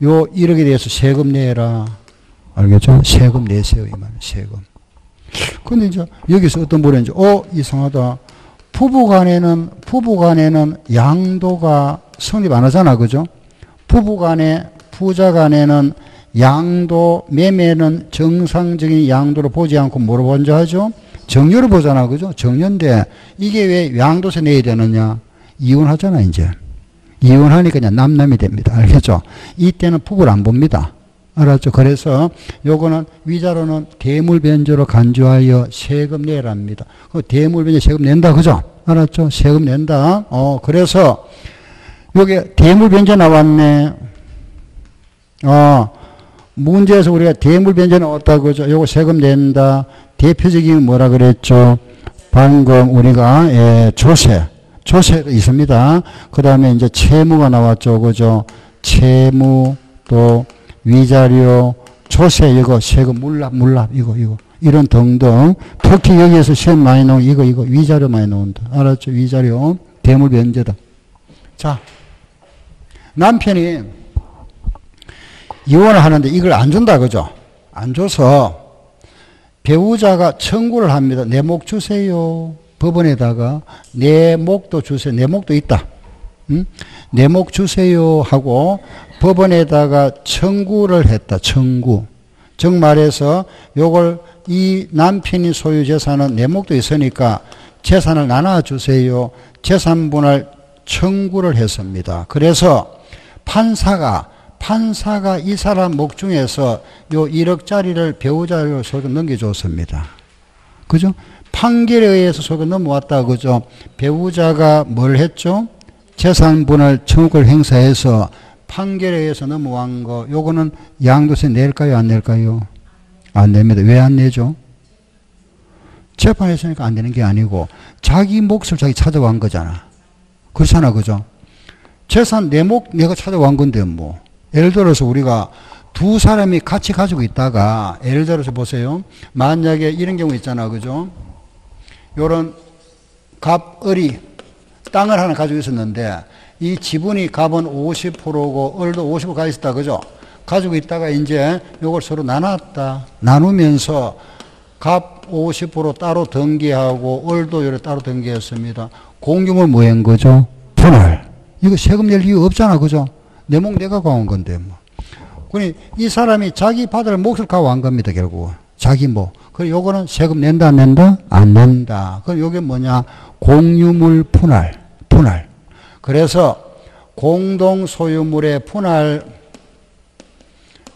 요 1억에 대해서 세금 내라. 알겠죠? 세금 내세요. 이 말. 세금. 근데 이제 여기서 어떤 분이 이상하다. 부부 간에는 양도가 성립 안 하잖아. 그죠? 부자 간에는 양도, 매매는 정상적인 양도로 보지 않고 뭐로 먼저 하죠? 정료로 보잖아. 그죠? 정료인데 이게 왜 양도세 내야 되느냐? 이혼하잖아, 이제. 이혼하니까 그냥 남남이 됩니다. 알겠죠? 이때는 부부를 안 봅니다. 알았죠? 그래서 요거는 위자료는 대물변제로 간주하여 세금 내랍니다. 그 대물변제 세금 낸다. 그죠? 알았죠? 세금 낸다. 그래서 요게 대물변제 나왔네. 문제에서 우리가 대물변제 나왔다. 그죠? 요거 세금 낸다. 대표적인 뭐라 그랬죠? 방금 우리가, 조세가 있습니다. 그 다음에 이제 채무가 나왔죠. 그죠? 채무, 또 위자료, 조세, 이거, 세금, 물납, 이거. 이런 등등. 특히 여기에서 시험 많이 나온 이거, 위자료 많이 나온다. 알았죠? 위자료. 대물 변제다. 자, 남편이 이혼을 하는데 이걸 안 준다. 그죠? 안 줘서 배우자가 청구를 합니다. 내 목 주세요. 법원에다가 내 목도 주세요. 내 목도 있다. 내 목 주세요 하고 법원에다가 청구를 했다. 청구. 즉 말해서 요걸 이 남편이 소유 재산은 내 목도 있으니까 재산을 나눠주세요. 재산분할 청구를 했습니다. 그래서 판사가 이 사람 목 중에서 요 1억짜리를 배우자로 소유 넘겨줬습니다. 그죠? 판결에 의해서 소가 넘어왔다. 그죠? 배우자가 뭘 했죠? 재산분할 청구를 행사해서 판결에 의해서 넘어간 거. 요거는 양도세 낼까요? 안 낼까요? 안 냅니다. 왜 안 내죠? 재판했으니까 안 되는 게 아니고 자기 몫을 자기 찾아간 거잖아. 그렇잖아. 그죠? 재산 내 몫 내가 찾아간 건데 뭐. 예를 들어서 우리가 두 사람이 같이 가지고 있다가 예를 들어서 보세요. 만약에 이런 경우 있잖아. 그죠? 요런 갑을이 땅을 하나 가지고 있었는데 이 지분이 갑은 50%고 을도 50% 가지고 있었다. 그죠? 가지고 있다가 이제 요걸 서로 나눴다. 나누면서 갑 50% 따로 등기하고 을도 요래 따로 등기했습니다. 공유물 뭐한 거죠? 분할. 이거 세금 낼 이유 없잖아. 그죠? 내 목 내가 가온 건데 뭐. 그러니 이 사람이 자기 받을 몫을 가온 겁니다. 결국. 자기 뭐. 그리고 요거는 세금 낸다 안 낸다? 안 낸다. 그럼 요게 뭐냐? 공유물 분할. 분할. 그래서 공동 소유물의 분할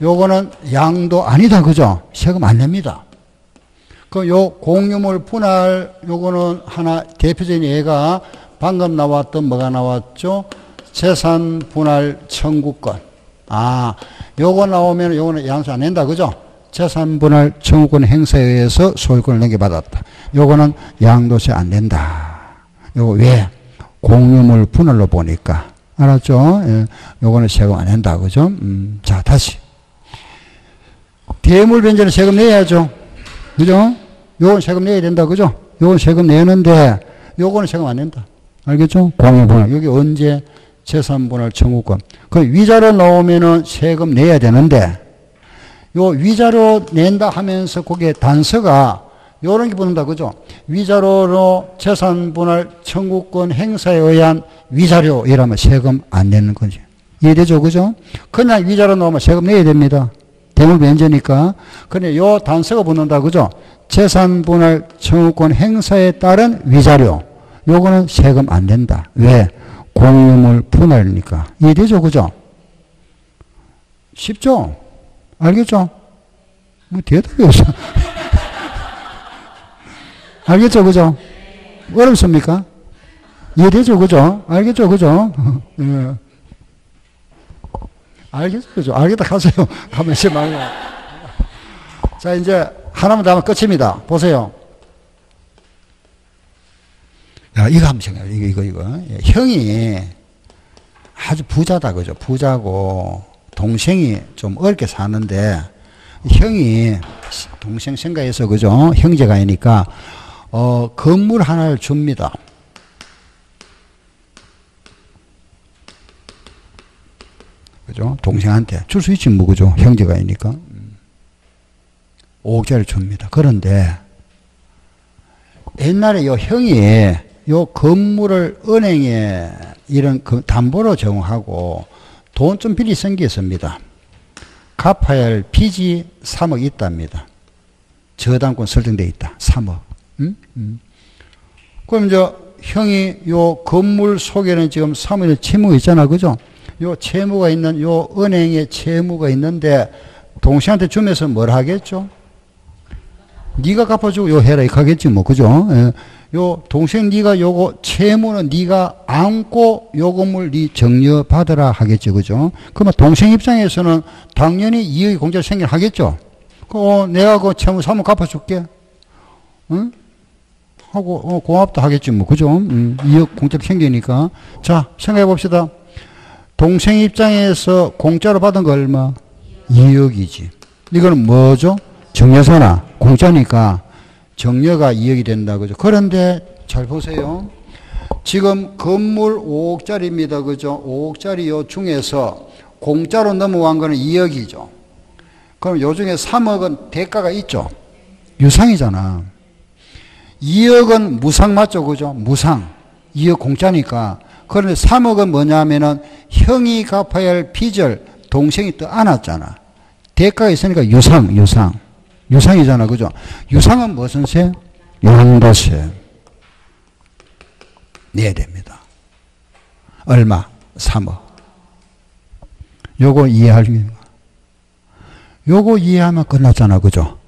요거는 양도 아니다. 그죠? 세금 안 냅니다. 그 요 공유물 분할 요거는 하나 대표적인 예가 방금 나왔던 뭐가 나왔죠? 재산 분할 청구권. 아, 요거 나오면 요거는 양수 안 낸다. 그죠? 재산 분할 청구권 행사에 의해서 소유권을 넘겨받았다. 요거는 양도세 안 낸다. 요거 왜? 공유물 분할로 보니까. 알았죠? 예. 요거는 세금 안 낸다. 그죠? 자, 다시. 대물 변제는 세금 내야죠. 그죠? 요건 세금 내야 된다. 그죠? 요건 세금 내는데 요거는 세금 안 낸다. 알겠죠? 공유 분할. 여기 언제? 재산 분할 청구권. 그 위자료 나오면은 세금 내야 되는데 요 위자료 낸다 하면서 거기에 단서가 요런 게 붙는다. 그죠? 위자료로 재산 분할 청구권 행사에 의한 위자료 이라면 세금 안 내는 거지. 이해되죠? 그죠? 그냥 위자료 나오면 세금 내야 됩니다. 대물 변제니까. 근데 요 단서가 붙는다. 그죠? 재산 분할 청구권 행사에 따른 위자료. 요거는 세금 안 낸다. 왜? 공유물 분할이니까. 이해되죠? 그죠? 쉽죠? 알겠죠? 뭐 대답이 없어. 알겠죠? 그죠? 어렵습니까? 이해되죠? 그죠? 알겠죠? 그죠? 예. 알겠죠? 그죠? 알겠다 가세요. 가면 있지 말고. 자, 이제 하나만 더 하면 끝입니다. 보세요. 야, 이거 한번 생각해요. 이거. 예, 형이 아주 부자다. 그죠? 부자고, 동생이 좀 어렵게 사는데, 형이 동생 생각해서, 그죠? 형제가 아니니까, 건물 하나를 줍니다. 그죠? 동생한테. 줄 수 있지, 뭐, 그죠? 형제가 아니니까. 5억짜리 줍니다. 그런데, 옛날에 요 형이 요 건물을 은행에 이런 담보로 제공하고 돈 좀 빌리 생겼습니다. 갚아야 할 빚이 3억 있답니다. 저당권 설정돼 있다. 3억. 그럼 이제 형이 요 건물 속에는 지금 사무실 채무가 있잖아. 그죠? 요 채무가 있는 요 은행에 채무가 있는데 동생한테 주면서 뭘 하겠죠? 네가 갚아주고 요 해라 이렇게 하겠지 뭐. 그죠? 예. 요 동생 네가 요거 채무는 네가 안고 요 건물 네 정려 받으라 하겠죠. 그죠? 그러면 동생 입장에서는 당연히 이익 공제를 생겨하겠죠. 내가 그 채무 사면 갚아줄게. 응? 하고 고맙다 하겠지 뭐. 그죠? 이익 공제가 생기니까. 자, 생각해 봅시다. 동생 입장에서 공짜로 받은 거 얼마? 2억이지. 이거는 뭐죠? 정려사나 공짜니까 정려가 2억이 된다. 그죠? 그런데 잘 보세요. 지금 건물 5억짜리입니다. 그죠? 5억짜리 요 중에서 공짜로 넘어간 거는 2억이죠. 그럼 요 중에 3억은 대가가 있죠. 유상이잖아. 2억은 무상 맞죠? 그죠? 무상. 2억 공짜니까. 그런데 3억은 뭐냐면은 형이 갚아야 할 빚을 동생이 또 안았잖아. 대가가 있으니까 유상. 유상이잖아. 그죠? 유상은 무슨 세? 양도세. 내야 됩니다. 얼마? 3억. 요거 이해하면, 요거 이해하면 끝났잖아. 그죠?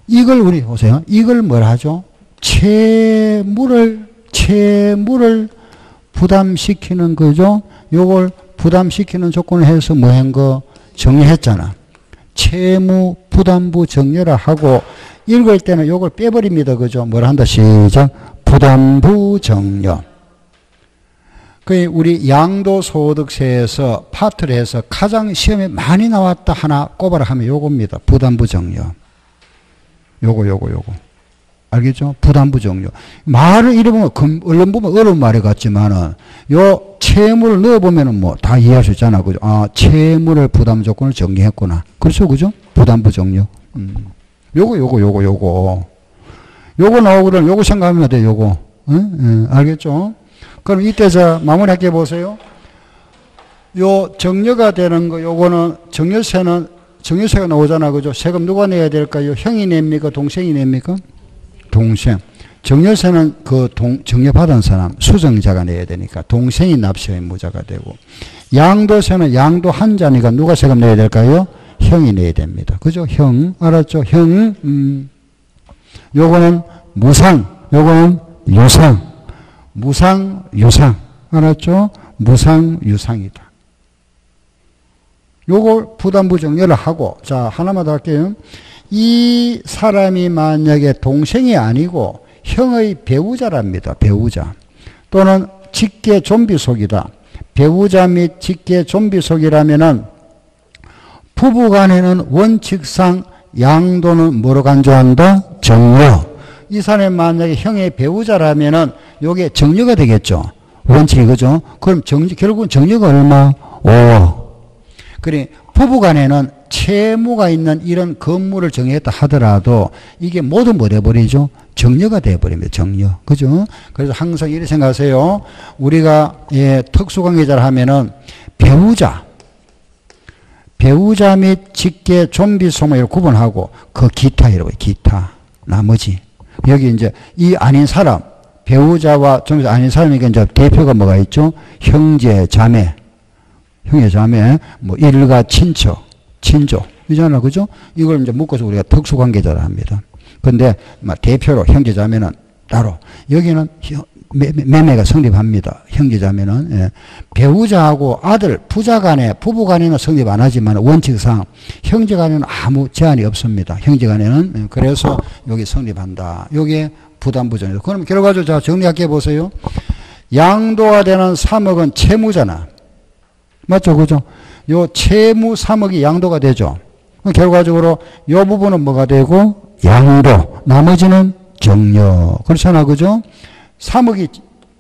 이걸 우리 보세요. 이걸 뭘 하죠? 채무를 부담시키는 거죠? 요걸 부담시키는 조건을 해서 뭐 한 거 정리했잖아. 채무 부담부 정려라 하고 읽을 때는 요걸 빼버립니다. 그죠? 뭘 한다? 시작. 부담부 정려. 그 우리 양도소득세에서 파트를 해서 가장 시험에 많이 나왔다 하나 꼽아라 하면 요겁니다. 부담부 정려. 요거. 알겠죠? 부담부 정려. 말을 잃어보면, 얼른 보면 어려운 말이 같지만은, 요 채무를 넣어보면은 뭐 다 이해할 수 있잖아. 그죠? 아, 채무를 부담 조건을 정리했구나. 그렇죠? 그죠? 부담부 정려. 요거 나오거든. 요거 생각하면 돼, 요거. 응? 알겠죠? 그럼 이때 자, 마무리할게 보세요. 요 정려가 되는 거, 요거는 정려세가 나오잖아. 그죠? 세금 누가 내야 될까요? 형이 냅니까? 동생이 냅니까? 동생. 정려세는 정려받은 사람, 수정자가 내야 되니까 동생이 납세 의무자가 되고, 양도세는 양도 한 자니까 누가 세금 내야 될까요? 형이 내야 됩니다. 그죠? 형. 알았죠? 형. 요거는 무상, 요거는 유상. 무상, 유상. 알았죠? 무상, 유상이다. 요걸 부담부 정려를 하고, 자, 하나만 더 할게요. 이 사람이 만약에 동생이 아니고 형의 배우자랍니다. 배우자. 또는 직계 좀비속이다. 배우자 및 직계 좀비속이라면은 부부 간에는 원칙상 양도는 뭐로 간주한다? 정려. 이 사람이 만약에 형의 배우자라면은 요게 정려가 되겠죠. 원칙이 그죠? 그럼 결국은 정려가 얼마? 5억. 그래, 부부 간에는 채무가 있는 이런 건물을 정했다 하더라도 이게 모두 뭐 돼버리죠? 정려가 돼버립니다. 정려. 그죠? 그래서 항상 이렇게 생각하세요. 우리가, 특수관계자를 하면은 배우자 및 직계 좀비 소모를 구분하고 그 기타 이라고 해요. 기타. 나머지. 여기 이제 이 아닌 사람, 배우자와 좀비 아닌 사람이니까 이제 대표가 뭐가 있죠? 형제, 자매, 뭐 일가, 친척, 친족 이잖아, 그죠? 이걸 이제 묶어서 우리가 특수관계자를 합니다. 근데 대표로 형제자매는 따로. 여기는 매매가 성립합니다. 형제자매는. 예. 배우자하고 아들, 부부 간에는 성립 안 하지만 원칙상 형제 간에는 아무 제한이 없습니다. 형제 간에는. 예. 그래서 여기 성립한다. 여기에 부담부정이다. 그럼 결과적으로 자 정리할게 보세요. 양도가 되는 3억은 채무잖아. 맞죠? 그죠? 요 채무 3억이 양도가 되죠. 결과적으로 요 부분은 뭐가 되고? 양도. 나머지는 정려. 그렇잖아. 그죠? 3억이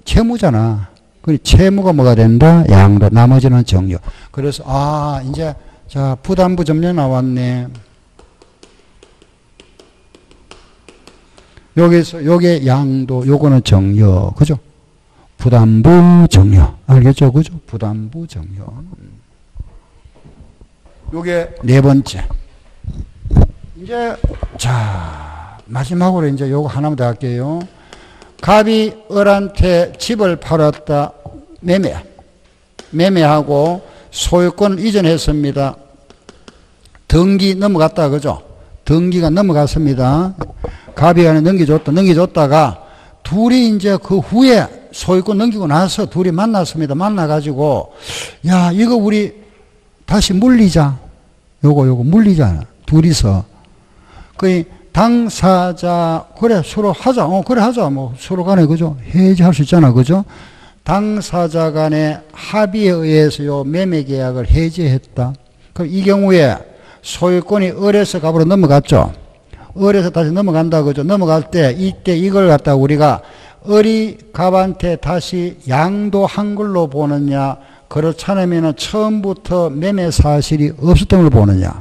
채무잖아. 그 채무가 뭐가 된다? 양도. 나머지는 정려. 그래서, 이제, 자, 부담부 정려 나왔네. 여기서, 요게 양도, 요거는 정려. 그죠? 부담부 정려. 알겠죠? 그죠? 부담부 정려. 요게 네 번째. 이제, 자, 마지막으로 이제 요거 하나만 더 할게요. 갑이 을한테 집을 팔았다. 매매하고 소유권을 이전했습니다. 등기 넘어갔다. 그죠? 등기가 넘어갔습니다. 갑이 안에 넘겨줬다가 둘이 이제 그 후에 소유권 넘기고 나서 둘이 만났습니다. 만나가지고, 야, 이거 우리 다시 물리자. 요거 물리잖아. 둘이서. 그 당사자, 그래, 서로 하자. 그래, 하자. 뭐, 서로 간에, 그죠? 해지할 수 있잖아. 그죠? 당사자 간의 합의에 의해서 요 매매 계약을 해지했다. 그럼 이 경우에 소유권이 을에서 갑으로 넘어갔죠? 을에서 다시 넘어간다. 그죠? 넘어갈 때, 이때 이걸 갖다가 우리가 을이 갑한테 다시 양도한 걸로 보느냐, 그렇지 않으면 처음부터 매매 사실이 없었던 걸 보느냐?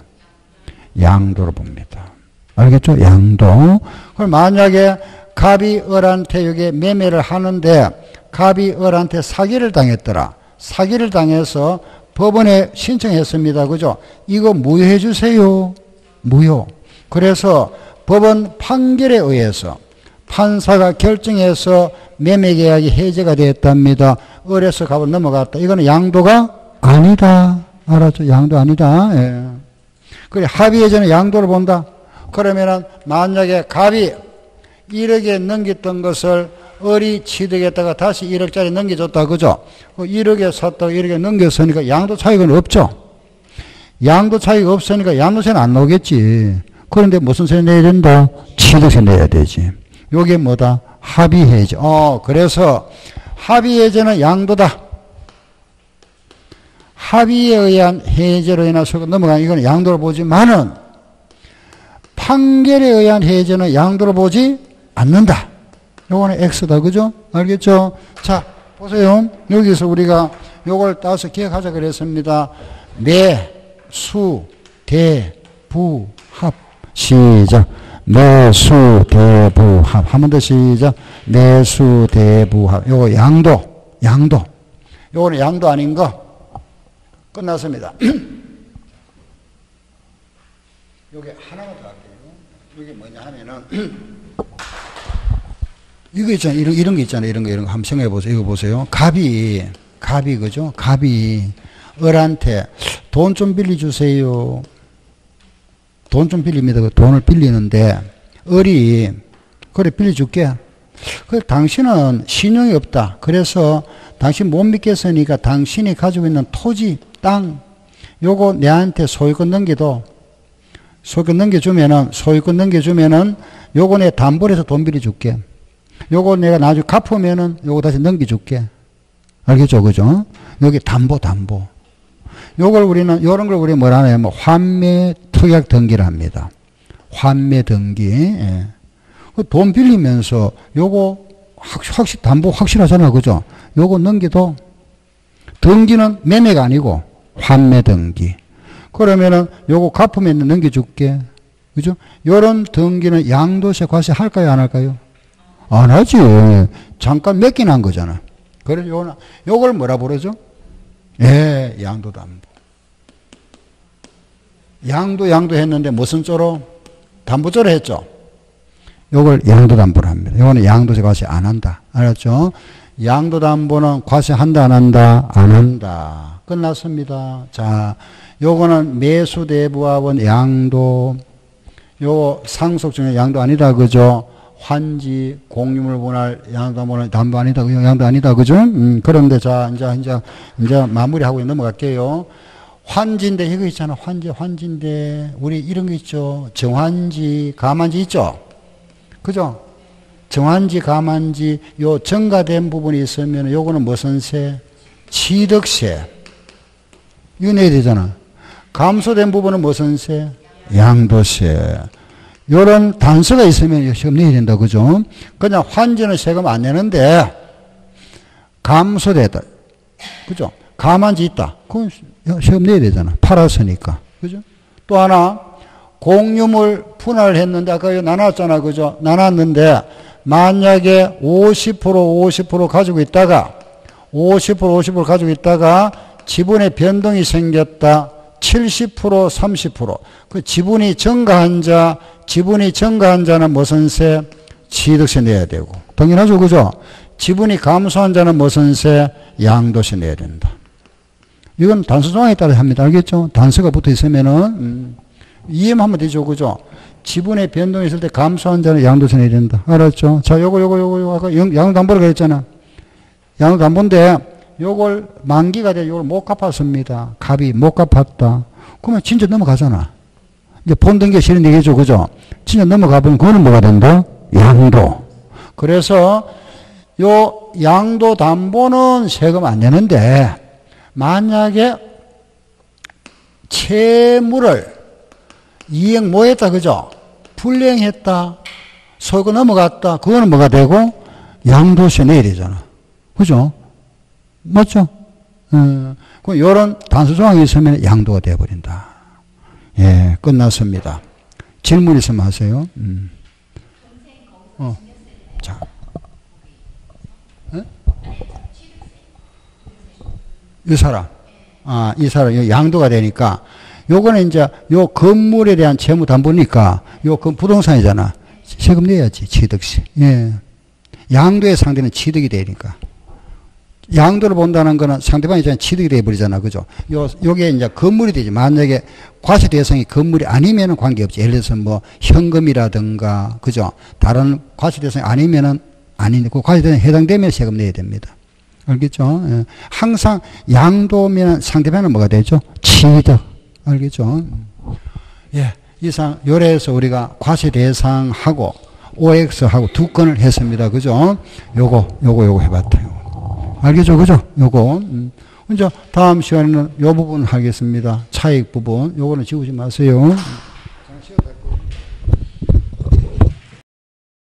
양도로 봅니다. 알겠죠? 양도. 그럼 만약에 갑이 을한테 여기 매매를 하는데 갑이 을한테 사기를 당했더라. 사기를 당해서 법원에 신청했습니다. 그죠? 이거 무효해 주세요. 무효. 그래서 법원 판결에 의해서 판사가 결정해서 매매계약이 해제가 되었답니다. 을에서 갑으로 넘어갔다. 이거는 양도가 아니다. 알았죠? 양도 아니다. 예. 그래, 합의 예전에 양도를 본다. 그러면은 만약에 갑이 1억에 넘겼던 것을 을이 취득했다가 다시 1억짜리 넘겨줬다. 그죠? 1억에 샀다가 1억에 넘겼으니까 양도 차익은 없죠? 양도 차익이 없으니까 양도세는 안 나오겠지. 그런데 무슨 세 내야 된다? 취득세 내야 되지. 요게 뭐다? 합의해제. 그래서 합의해제는 양도다. 합의에 의한 해제로 인해서 넘어가는 이건 양도로 보지만은 판결에 의한 해제는 양도로 보지 않는다. 요거는 X다. 그죠? 알겠죠? 자, 보세요. 여기서 우리가 요걸 따서 기억하자 그랬습니다. 내, 수, 대, 부, 합. 시작. 내수, 대, 부, 합. 한 번 더 시작. 내수, 대, 부, 합. 요거 양도. 요거는 양도 아닌 거. 끝났습니다. 요게 하나만 더 할게요. 이게 뭐냐 하면은, 이거 있잖아요. 이런 게 있잖아요. 이런 거 한번 생각해 보세요. 이거 보세요. 갑이, 그죠? 갑이, 을한테 돈 좀 빌려주세요. 돈 좀 빌립니다. 돈을 빌리는데, 을이, 그래, 빌려줄게. 그래, 당신은 신용이 없다. 그래서 당신 못 믿겠으니까 당신이 가지고 있는 토지, 땅, 요거 내한테 소유권 넘겨주면은, 요거 내 담보로 해서 돈 빌려줄게. 요거 내가 나중에 갚으면은 요거 다시 넘겨줄게. 알겠죠? 그죠? 여기 담보. 요런 걸 우리 뭐라 하냐면, 환매 특약 등기를 합니다. 환매 등기. 예. 돈 빌리면서 요거 담보 확실하잖아. 그죠? 요거 넘기도, 등기는 매매가 아니고, 환매 등기. 그러면은 요거 갚으면 넘겨줄게. 그죠? 요런 등기는 양도세 과세 할까요? 안 할까요? 안 하지. 잠깐 맡긴 한 거잖아. 그래서 요걸 뭐라 부르죠? 예, 양도담보. 양도 했는데 무슨 조로? 담보조로 했죠? 요걸 양도담보를 합니다. 요거는 양도세 과세 안 한다. 알았죠? 양도담보는 과세 한다, 안 한다? 안 한다. 끝났습니다. 자, 요거는 매수대부합은 양도, 요거 상속 중에 양도 아니다. 그죠? 환지, 공유물 분할, 양도담보는 담보 아니다. 양도 아니다. 그죠? 그런데 자, 이제 마무리하고 넘어갈게요. 환지인데, 이거 있잖아. 환지인데, 우리 이런 거 있죠. 정환지, 가만지 있죠? 그죠? 정환지, 가만지, 요 정가된 부분이 있으면 요거는 무슨 세? 취득세. 이거 내야 되잖아. 감소된 부분은 무슨 세? 양도세. 요런 단서가 있으면 세금 내야 된다. 그죠? 그냥 환지는 세금 안 내는데, 감소됐다. 그죠? 가만지 있다. 그건 세금 내야 되잖아. 팔았으니까. 그죠? 또 하나, 공유물 분할을 했는데, 아까 나눴잖아. 그죠? 나눴는데, 만약에 50% 가지고 있다가, 50% 가지고 있다가, 지분의 변동이 생겼다. 70%, 30%. 그 지분이 증가한 자는 무슨 세? 취득세 내야 되고. 당연하죠. 그죠? 지분이 감소한 자는 무슨 세? 양도세 내야 된다. 이건 단서 조항에 따라 합니다. 알겠죠? 단서가 붙어 있으면은, 이해만 하면 되죠. 그죠? 지분의 변동이 있을 때 감소한 자는 양도세 내야 된다. 알았죠? 자, 요거, 아까 양도담보를 그랬잖아. 양도담보인데, 요걸 만기가 돼, 요걸 못 갚았습니다. 갑이 못 갚았다. 그러면 진짜 넘어가잖아. 이제 본등기가 실현 되겠죠. 그죠? 진짜 넘어가버리면 그거는 뭐가 된다? 양도. 그래서 요 양도담보는 세금 안 내는데, 만약에 채무를 이행 뭐 했다. 그죠? 불이행했다. 소유가 넘어갔다. 그거는 뭐가 되고? 양도세 내야 되잖아. 그죠? 맞죠? 그 요런 단서 조항이 있으면 양도가 되어버린다. 예, 끝났습니다. 질문 있으면 하세요. 자. 이 사람. 이 사람, 양도가 되니까, 요거는 이제, 요 건물에 대한 채무 담보니까, 요 부동산이잖아. 세금 내야지, 취득세. 예. 양도의 상대는 취득이 되니까. 양도를 본다는 거는 상대방이 취득이 돼버리잖아. 그죠? 요게 이제 건물이 되지. 만약에 과세 대상이 건물이 아니면은 관계없지. 예를 들어서 뭐 현금이라든가, 그죠? 다른 과세 대상이 아니면은 아닌데, 그 과세 대상에 해당되면 세금 내야 됩니다. 알겠죠? 예. 항상 양도면 상대방은 뭐가 되죠? 취득. 알겠죠? 예. 이상 요래에서 우리가 과세 대상하고 OX하고 두 건을 했습니다. 그죠? 요거 해봤다. 알겠죠? 그죠? 요거. 이제 다음 시간에는 요 부분 하겠습니다. 차익 부분. 요거는 지우지 마세요.